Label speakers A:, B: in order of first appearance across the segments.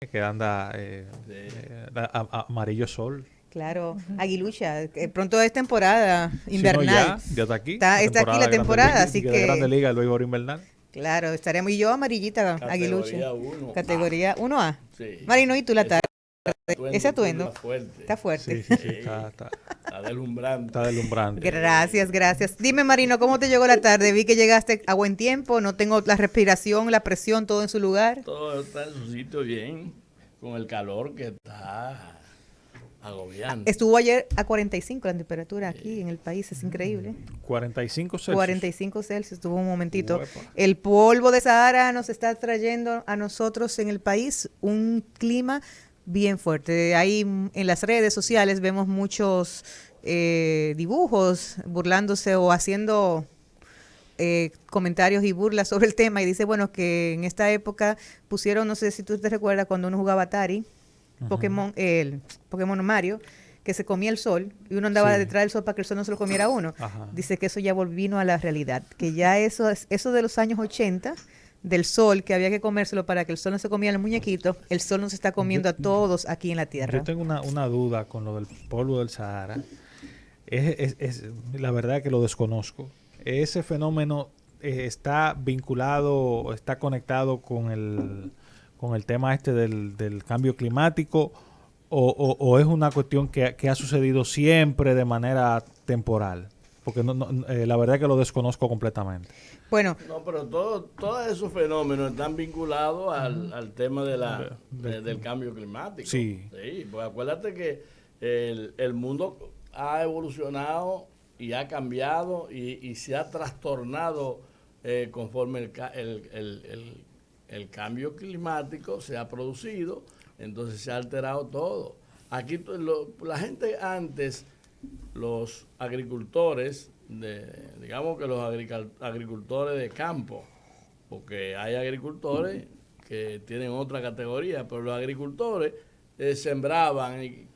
A: que anda
B: Sí.
A: amarillo sol.
C: Claro, aguilucha, pronto es temporada
A: Si no,
C: invernal.
A: ya está aquí,
C: Está aquí la
A: de Grandes
C: temporada,
A: Ligas,
C: así
A: de Grandes
C: que,
A: Ligas, el béisbol invernal.
C: claro, estaremos. Y yo amarillita, aguilucha.
B: Categoría 1A.
C: Categoría 1A.
B: Sí.
C: Marino, ¿y tú la tarde?
B: Ese
C: Ese
B: atuendo tuyo
C: atuendo
B: está fuerte.
C: está fuerte.
A: Sí, sí, sí,
B: Sí, está deslumbrante.
A: está deslumbrante.
C: Gracias, gracias. Dime, Marino, ¿cómo te llegó la tarde? Vi que llegaste a buen tiempo, no tengo la respiración, la presión, todo en su lugar.
B: Todo está en su sitio bien, con el calor que está agobiante.
C: Estuvo ayer a 45 la temperatura aquí en el país, es increíble.
A: 45 Celsius.
C: 45 Celsius, estuvo un momentito.
A: Uepa.
C: El polvo de Sahara nos está trayendo a nosotros en el país un clima bien fuerte. Ahí en las redes sociales vemos muchos dibujos burlándose o haciendo comentarios y burlas sobre el tema y dice, bueno, que en esta época pusieron, no sé si tú te recuerdas cuando uno jugaba Atari, Pokémon, el Pokémon Mario, que se comía el sol y uno andaba
A: Sí.
C: detrás del sol para que el sol no se lo comiera a uno.
A: Ajá.
C: Dice que eso ya volvino a la realidad, que ya eso de los años 80 del sol, que había que comérselo para que el sol no se comiera el muñequito, el sol nos está comiendo a todos aquí en la Tierra.
A: Yo tengo una duda con lo del polvo del Sahara. La verdad que lo desconozco. Ese fenómeno está vinculado, está conectado con el tema este del cambio climático o es una cuestión que ha sucedido siempre de manera temporal. Porque la verdad que lo desconozco completamente.
C: Bueno,
B: No, pero todos esos fenómenos están vinculados al tema del cambio climático.
A: Sí.
B: Sí, pues acuérdate que el mundo ha evolucionado y ha cambiado y se ha trastornado conforme el cambio climático se ha producido, entonces se ha alterado todo. Aquí la gente antes, los agricultores, digamos que los agricultores de campo, porque hay agricultores que tienen otra categoría, pero los agricultores sembraban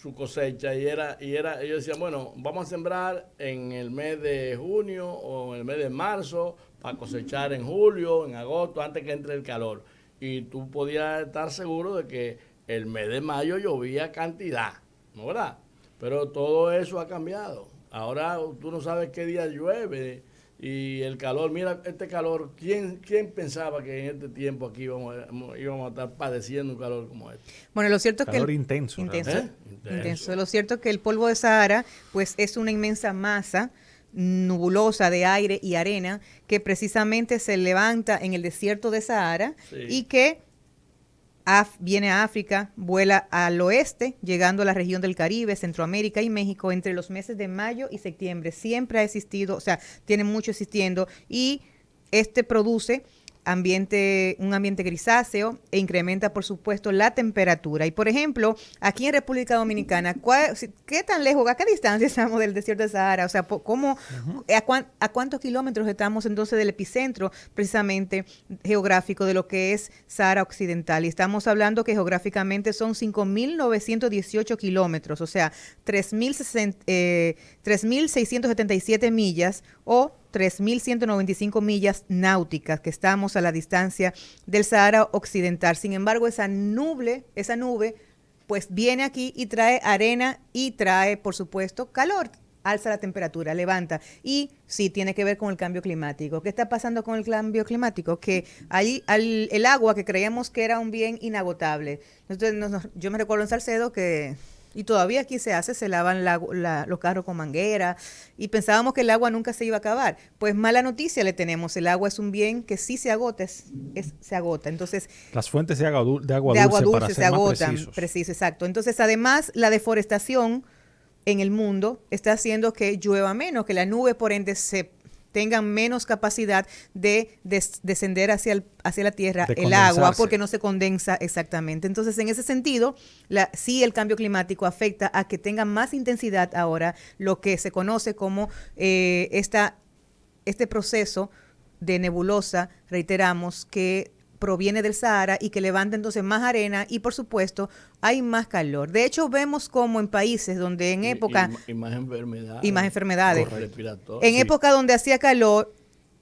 B: su cosecha ellos decían, bueno, vamos a sembrar en el mes de junio o en el mes de marzo para cosechar en julio, en agosto, antes que entre el calor. Y tú podías estar seguro de que el mes de mayo llovía cantidad, ¿no verdad? Pero todo eso ha cambiado. Ahora tú no sabes qué día llueve y el calor, mira este calor, ¿quién pensaba que en este tiempo aquí íbamos a estar padeciendo un calor como este?
C: bueno, lo cierto es que
A: Calor intenso.
C: intenso,
B: Intenso.
C: intenso. Lo cierto es que el polvo de Sahara, pues es una inmensa masa nubulosa de aire y arena que precisamente se levanta en el desierto de Sahara
B: Sí.
C: y que viene a África, vuela al oeste, llegando a la región del Caribe, Centroamérica y México entre los meses de mayo y septiembre. Siempre ha existido, o sea, tiene mucho existiendo y este produce un ambiente grisáceo e incrementa, por supuesto, la temperatura. Y, por ejemplo, aquí en República Dominicana, ¿qué tan lejos, a qué distancia estamos del desierto de Sahara? O sea, ¿a cuántos kilómetros estamos entonces del epicentro precisamente geográfico de lo que es Sahara Occidental? Y estamos hablando que geográficamente son 5.918 kilómetros, o sea, 3.677 millas o 3.195 millas náuticas que estamos a la distancia del Sahara Occidental. Sin embargo, esa nube, pues viene aquí y trae arena y trae, por supuesto, calor. Alza la temperatura, levanta. Y sí, tiene que ver con el cambio climático. ¿Qué está pasando con el cambio climático? Que ahí el agua que creíamos que era un bien inagotable. Entonces, yo me recuerdo en Salcedo que... Y todavía aquí se lavan los carros con manguera y pensábamos que el agua nunca se iba a acabar. Pues mala noticia le tenemos, el agua es un bien que sí se agota, se agota. Entonces,
A: Las fuentes de agua
C: de agua
A: dulce, para
C: dulce se
A: ser más
C: agotan,
A: precisos.
C: preciso, exacto. Entonces, además, la deforestación en el mundo está haciendo que llueva menos, que la nube, por ende, tengan menos capacidad de descender hacia la tierra
A: De
C: el agua
A: condensarse.
C: porque no se condensa exactamente. Entonces, en ese sentido, sí el cambio climático afecta a que tenga más intensidad ahora lo que se conoce como este proceso de nebulosa, reiteramos, que proviene del Sahara y que levanta entonces más arena y por supuesto hay más calor. De hecho vemos como en países donde en época
B: Y más enfermedades.
C: y más enfermedades.
B: Respiratorias.
C: En
A: Sí.
C: época donde hacía calor,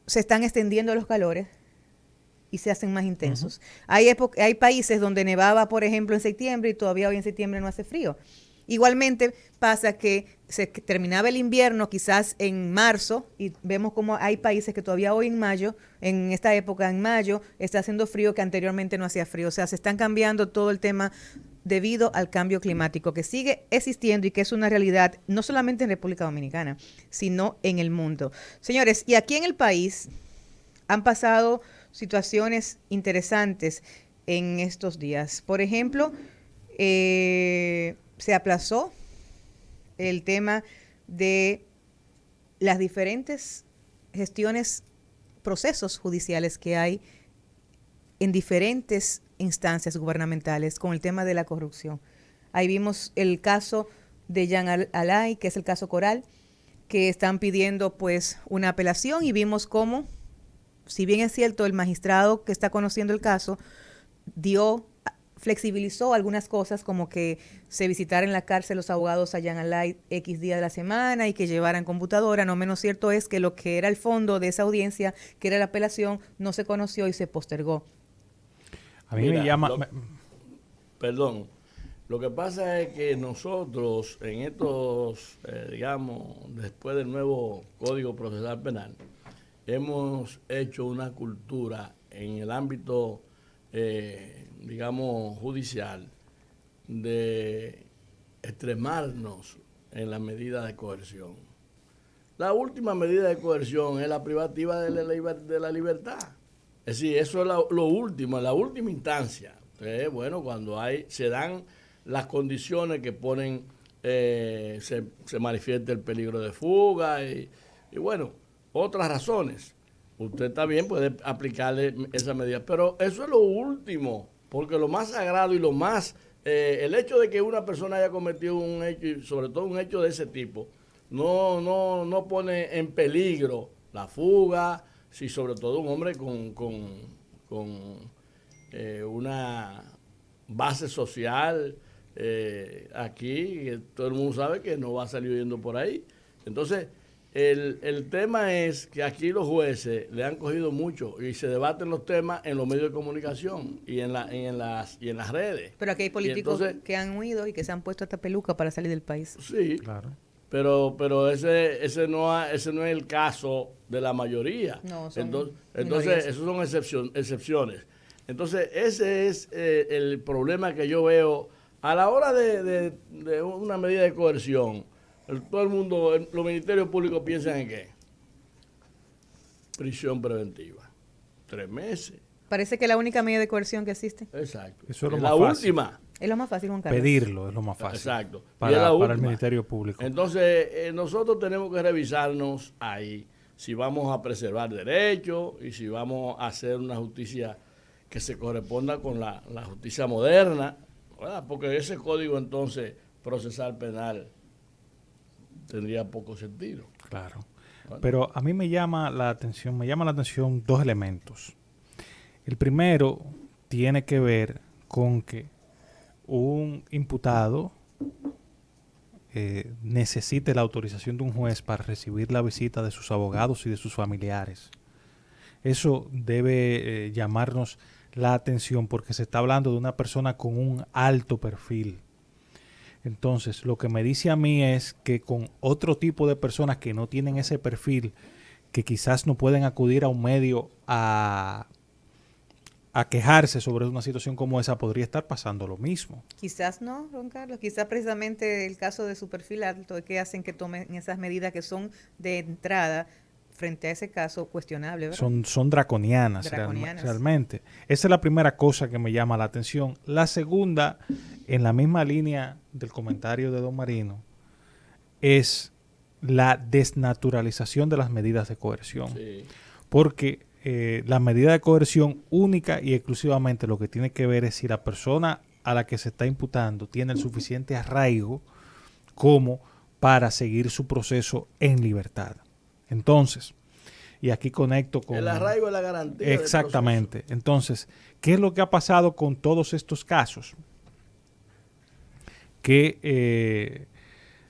C: se están extendiendo los calores y se hacen más intensos. Hay países donde nevaba, por ejemplo, en septiembre y todavía hoy en septiembre no hace frío. Igualmente pasa que se terminaba el invierno quizás en marzo y vemos como hay países que todavía hoy en mayo, en esta época en mayo, está haciendo frío que anteriormente no hacía frío. O sea, se están cambiando todo el tema debido al cambio climático que sigue existiendo y que es una realidad no solamente en República Dominicana, sino en el mundo. Señores, y aquí en el país han pasado situaciones interesantes en estos días. Por ejemplo, se aplazó el tema de las diferentes gestiones, procesos judiciales que hay en diferentes instancias gubernamentales con el tema de la corrupción. Ahí vimos el caso de Jean Alay, que es el caso Coral, que están pidiendo pues una apelación y vimos cómo, si bien es cierto, el magistrado que está conociendo el caso flexibilizó algunas cosas como que se visitaran en la cárcel los abogados a Jean Alay X día de la semana y que llevaran computadora. No menos cierto es que lo que era el fondo de esa audiencia, que era la apelación, no se conoció y se postergó.
A: A mí me llama...
B: Perdón. Lo que pasa es que nosotros en estos, digamos, después del nuevo Código Procesal Penal, hemos hecho una cultura en el ámbito, digamos, judicial, de extremarnos en la medida de coerción. La última medida de coerción es la privativa de la libertad. Es decir, eso es lo último, la última instancia. Entonces, bueno, cuando se dan las condiciones que ponen, se manifiesta el peligro de fuga y bueno, otras razones. Usted también puede aplicarle esa medida, pero eso es lo último, porque lo más sagrado y lo más, el hecho de que una persona haya cometido un hecho, y sobre todo un hecho de ese tipo, no pone en peligro la fuga, si sobre todo un hombre con una base social aquí, todo el mundo sabe que no va a salir huyendo por ahí. Entonces, el tema es que aquí los jueces le han cogido mucho y se debaten los temas en los medios de comunicación y en las redes.
C: Pero aquí hay políticos que han huido y que se han puesto hasta peluca para salir del país.
B: Sí, claro. Pero ese no es el caso de la mayoría. No, entonces esos son excepciones. Entonces, ese es el problema que yo veo a la hora de una medida de coerción. Todo el mundo, los ministerios públicos piensan en qué. Prisión preventiva. 3 meses.
C: Parece que es la única medida de coerción que existe.
B: Exacto.
A: Eso es
B: la última.
C: Es lo más fácil, Juan Carlos.
A: Pedirlo es lo más fácil.
B: Exacto.
A: Para el Ministerio Público.
B: Entonces, nosotros tenemos que revisarnos ahí si vamos a preservar derechos y si vamos a hacer una justicia que se corresponda con la justicia moderna, ¿verdad? Porque ese código entonces procesal penal tendría poco sentido.
A: Claro. Bueno. Pero a mí me llama la atención dos elementos. El primero tiene que ver con que un imputado necesite la autorización de un juez para recibir la visita de sus abogados y de sus familiares. Eso debe llamarnos la atención porque se está hablando de una persona con un alto perfil. Entonces, lo que me dice a mí es que con otro tipo de personas que no tienen ese perfil, que quizás no pueden acudir a un medio a quejarse sobre una situación como esa, podría estar pasando lo mismo.
C: Quizás no, Juan Carlos. Quizás precisamente el caso de su perfil alto es que hacen que tomen esas medidas que son de entrada frente a ese caso cuestionable, ¿verdad?
A: Son draconianas. Realmente. Esa es la primera cosa que me llama la atención. La segunda, en la misma línea del comentario de don Marino, es la desnaturalización de las medidas de coerción. Sí. Porque la medida de coerción única y exclusivamente lo que tiene que ver es si la persona a la que se está imputando tiene el suficiente arraigo como para seguir su proceso en libertad. Entonces, y aquí conecto con...
B: El arraigo es la garantía.
A: Exactamente. Entonces, ¿qué es lo que ha pasado con todos estos casos? Que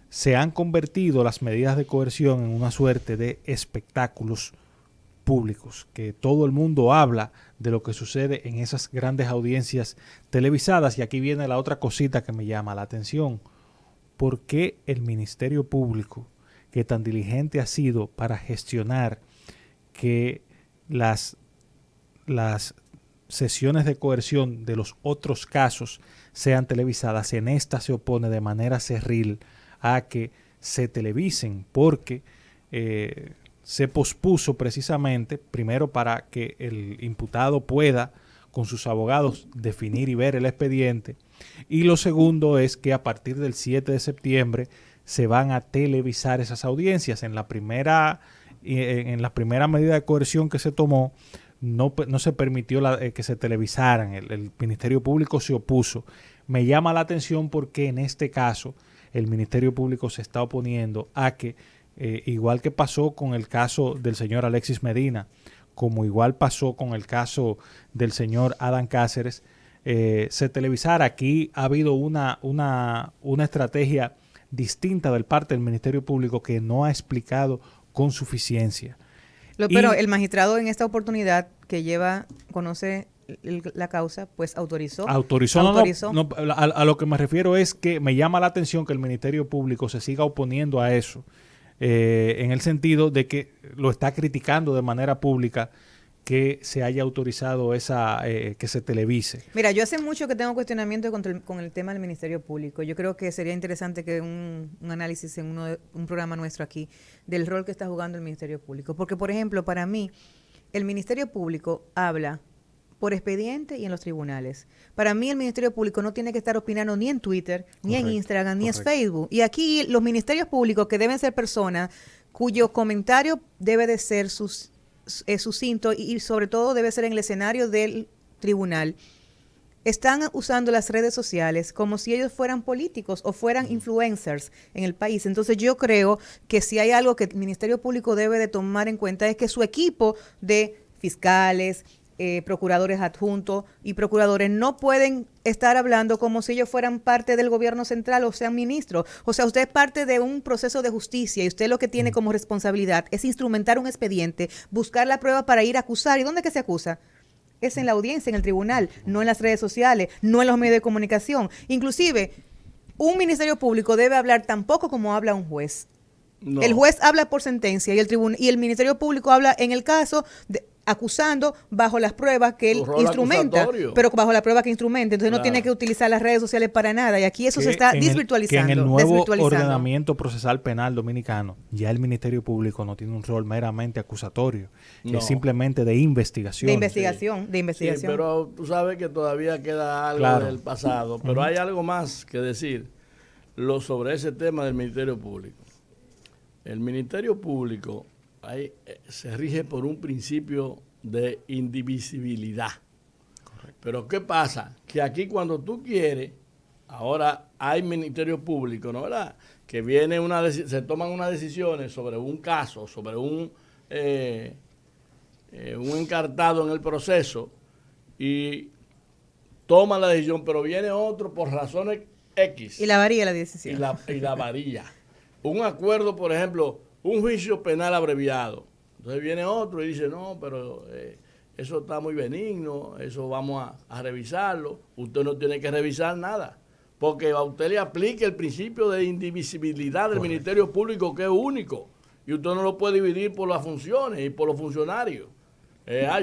A: se han convertido las medidas de coerción en una suerte de espectáculos públicos, que todo el mundo habla de lo que sucede en esas grandes audiencias televisadas. Y aquí viene la otra cosita que me llama la atención. ¿Por qué el Ministerio Público, que tan diligente ha sido para gestionar que las sesiones de coerción de los otros casos sean televisadas, en esta se opone de manera cerril a que se televisen? Porque se pospuso precisamente, primero para que el imputado pueda con sus abogados definir y ver el expediente, y lo segundo es que a partir del 7 de septiembre se van a televisar esas audiencias. En la primera medida de coerción que se tomó, no se permitió que se televisaran. El Ministerio Público se opuso. Me llama la atención porque en este caso el Ministerio Público se está oponiendo a que, igual que pasó con el caso del señor Alexis Medina, como igual pasó con el caso del señor Adán Cáceres, se televisara. Aquí ha habido una estrategia distinta del parte del Ministerio Público que no ha explicado con suficiencia.
C: Pero el magistrado en esta oportunidad que conoce la causa, pues autorizó.
A: No, a lo que me refiero es que me llama la atención que el Ministerio Público se siga oponiendo a eso, en el sentido de que lo está criticando de manera pública que se haya autorizado que se televise.
C: Mira, yo hace mucho que tengo cuestionamiento con el tema del Ministerio Público. Yo creo que sería interesante que un análisis en un programa nuestro aquí del rol que está jugando el Ministerio Público. Porque, por ejemplo, para mí, el Ministerio Público habla por expediente y en los tribunales. Para mí el Ministerio Público no tiene que estar opinando ni en Twitter, ni en Instagram, ni en Facebook. Y aquí los ministerios públicos, que deben ser personas cuyo comentario debe de ser sucinto y sobre todo debe ser en el escenario del tribunal, están usando las redes sociales como si ellos fueran políticos o fueran influencers en el país. Entonces yo creo que si hay algo que el Ministerio Público debe de tomar en cuenta es que su equipo de fiscales, procuradores adjuntos y procuradores no pueden estar hablando como si ellos fueran parte del gobierno central o sean ministros. O sea, usted es parte de un proceso de justicia y usted lo que tiene como responsabilidad es instrumentar un expediente, buscar la prueba para ir a acusar. ¿Y dónde que se acusa? Es en la audiencia, en el tribunal, no en las redes sociales, no en los medios de comunicación. Inclusive, un ministerio público debe hablar tan poco como habla un juez. No. El juez habla por sentencia y el Ministerio Público habla en el caso acusando bajo las pruebas que él instrumenta, pero bajo la prueba que instrumenta. Entonces no tiene que utilizar las redes sociales para nada. Y aquí eso se está desvirtualizando.
A: Que en el nuevo ordenamiento procesal penal dominicano, ya el Ministerio Público no tiene un rol meramente acusatorio, que es simplemente de investigación.
C: De investigación.
B: Sí, pero tú sabes que todavía queda algo del pasado. Pero hay algo más que decir sobre ese tema del Ministerio Público. El Ministerio Público se rige por un principio de indivisibilidad. Correcto. Pero ¿qué pasa? Que aquí cuando tú quieres, ahora hay Ministerio Público, ¿no? ¿Verdad? Que viene se toman unas decisiones sobre un caso, sobre un encartado en el proceso y toman la decisión, pero viene otro por razones X.
C: Y la varía la decisión.
B: Y la varía. Un acuerdo, por ejemplo, un juicio penal abreviado. Entonces viene otro y dice, no, pero eso está muy benigno, eso vamos a revisarlo. Usted no tiene que revisar nada, porque a usted le aplica el principio de indivisibilidad del Ministerio Público, que es único, y usted no lo puede dividir por las funciones y por los funcionarios.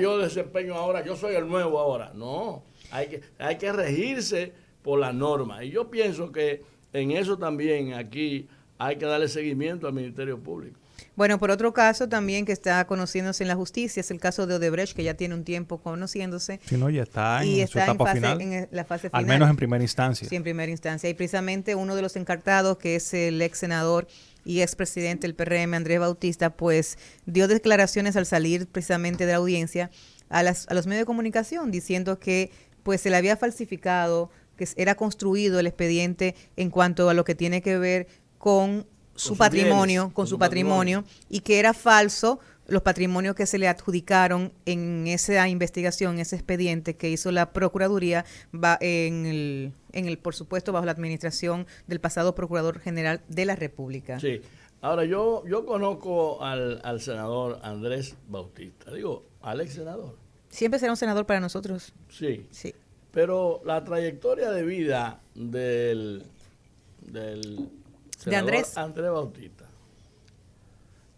B: Yo desempeño ahora, yo soy el nuevo ahora. No, hay que regirse por la norma. Y yo pienso que en eso también aquí hay que darle seguimiento al Ministerio Público.
C: Bueno, por otro caso también que está conociéndose en la justicia es el caso de Odebrecht, que ya tiene un tiempo conociéndose.
A: Sí, no, ya está en su etapa final.
C: En la fase final.
A: Al menos en primera instancia.
C: Sí, en primera instancia. Y precisamente uno de los encartados, que es el ex senador y expresidente del PRM, Andrés Bautista, pues dio declaraciones al salir precisamente de la audiencia a los medios de comunicación, diciendo que pues se le había falsificado, que era construido el expediente en cuanto a lo que tiene que ver con su patrimonio, y que era falso los patrimonios que se le adjudicaron en esa investigación, ese expediente que hizo la Procuraduría por supuesto, bajo la administración del pasado Procurador General de la República.
B: Sí. Ahora, yo conozco al senador Andrés Bautista, digo, al ex senador.
C: Siempre será un senador para nosotros.
B: Sí.
C: Sí.
B: Pero la trayectoria de vida del senador Andrés Bautista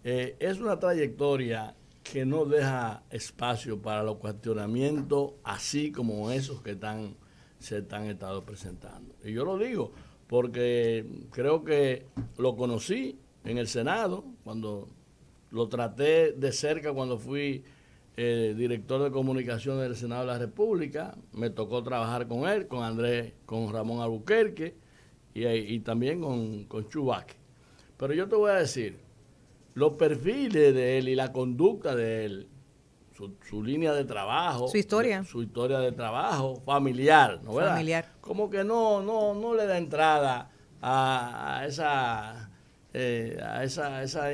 B: es una trayectoria que no deja espacio para los cuestionamientos así como esos que se han estado presentando. Y yo lo digo porque creo que lo conocí en el Senado, cuando lo traté de cerca cuando fui director de comunicación del Senado de la República. Me tocó trabajar con él, con Ramón Albuquerque y también con Chubaque. Pero yo te voy a decir, los perfiles de él y la conducta de él, su línea de trabajo,
C: su historia
B: de trabajo familiar, ¿no? ¿Verdad?
C: Familiar.
B: Como que no le da entrada a esas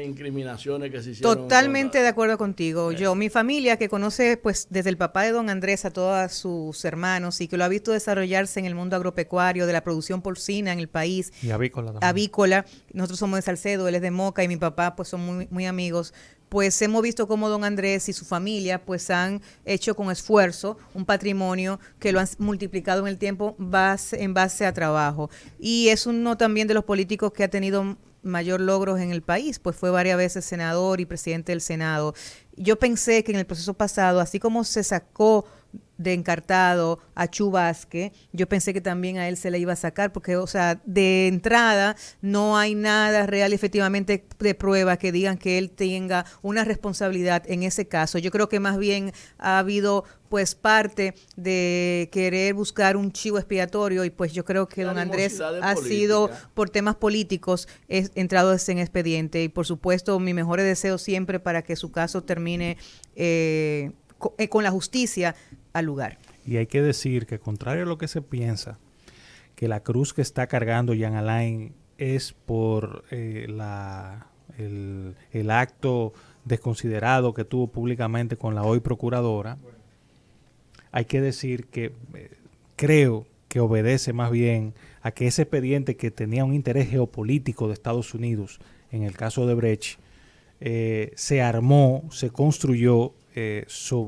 B: incriminaciones que se hicieron.
C: Totalmente de acuerdo contigo. Yo, mi familia que conoce pues desde el papá de don Andrés a todos sus hermanos y que lo ha visto desarrollarse en el mundo agropecuario, de la producción porcina en el país.
A: Y avícola también.
C: Avícola. Nosotros somos de Salcedo, él es de Moca y mi papá pues son muy, muy amigos. Pues hemos visto cómo don Andrés y su familia pues han hecho con esfuerzo un patrimonio que lo han multiplicado en el tiempo en base a trabajo. Y es uno también de los políticos que ha tenido mayor logros en el país, pues fue varias veces senador y presidente del Senado. Yo pensé que en el proceso pasado, así como se sacó de encartado a Chu Vázquez, yo pensé que también a él se le iba a sacar, porque, o sea, de entrada no hay nada real efectivamente de prueba que digan que él tenga una responsabilidad en ese caso. Yo creo que más bien ha habido pues parte de querer buscar un chivo expiatorio y pues yo creo que don Andrés ha sido por temas políticos entrado en expediente y por supuesto mis mejores deseos siempre para que su caso termine con la justicia al lugar.
A: Y hay que decir que contrario a lo que se piensa, que la cruz que está cargando Jean Alain es por el acto desconsiderado que tuvo públicamente con la hoy procuradora. Hay que decir que creo que obedece más bien a que ese expediente que tenía un interés geopolítico de Estados Unidos, en el caso de Brecht, se armó, se construyó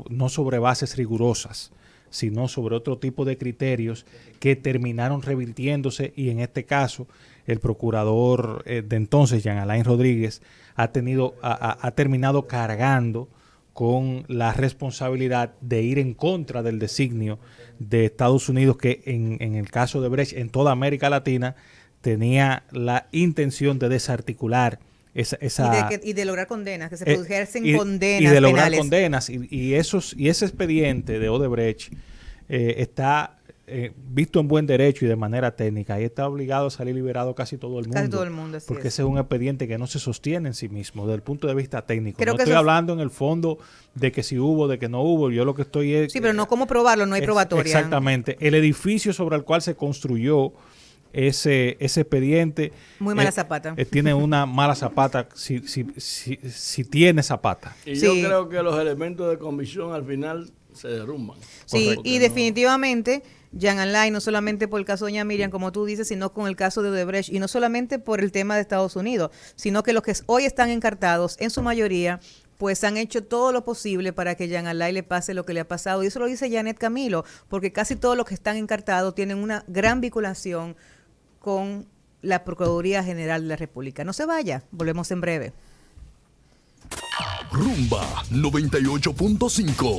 A: no sobre bases rigurosas, sino sobre otro tipo de criterios que terminaron revirtiéndose y en este caso el procurador de entonces, Jean Alain Rodríguez, ha terminado cargando con la responsabilidad de ir en contra del designio de Estados Unidos que en el caso de Brecht en toda América Latina tenía la intención de desarticular
C: y de lograr condenas, que se produjesen condenas
A: y de lograr
C: penales.
A: Condenas y ese expediente de Odebrecht está visto en buen derecho y de manera técnica y está obligado a salir liberado casi todo el mundo, porque ese es un expediente que no se sostiene en sí mismo desde el punto de vista técnico. Creo no estoy hablando en el fondo de que si hubo, de que no hubo. Yo lo que estoy es...
C: Sí, pero no cómo probarlo, no hay probatoria.
A: Exactamente. El edificio sobre el cual se construyó ese expediente
C: muy mala zapata.
A: Tiene una mala zapata si tiene zapata.
B: Y yo creo que los elementos de convicción al final se derrumban.
C: Sí, y definitivamente Jean Alain, no solamente por el caso de doña Miriam, como tú dices, sino con el caso de Odebrecht, y no solamente por el tema de Estados Unidos, sino que los que hoy están encartados, en su mayoría, pues han hecho todo lo posible para que Jean Alain le pase lo que le ha pasado. Y eso lo dice Janet Camilo, porque casi todos los que están encartados tienen una gran vinculación con la Procuraduría General de la República. No se vaya, volvemos en breve.
D: Rumba 98.5